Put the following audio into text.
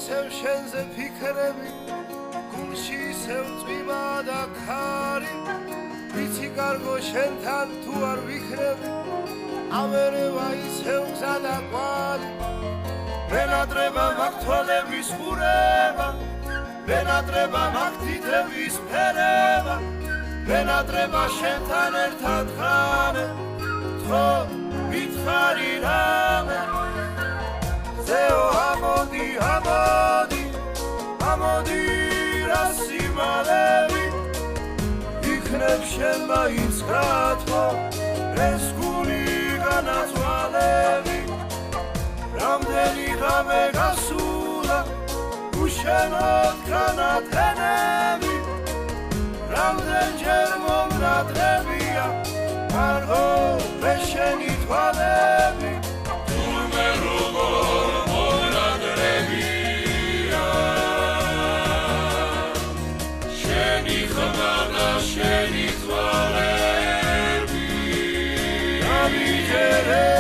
ისევ შენზე ფიქრები გულში ისევ წვიმა და ქარი ვიცი კარგო შენთან თუ არ ვიქნები ამერევა ისევ გზა და კვალი ვენატრება მაგ თვალების ყურება ვენატრება მაგ თითების ფერება ვენატრება შენთან ერთად ხარ ხო ვითხარი რამე ზეო ამოდი ამოდი ამოდი რა სიმალები იქნებ შენ მაინც გათმო ეს გული განაწვალები რამდენი ღამე გასულა უშენოდ განათენები რამდენჯერ მომნადრებია კარგო შენი თვალები თურმე როგორ მომნადრებია შენი ხმა და შენი თვალები ამიჯერე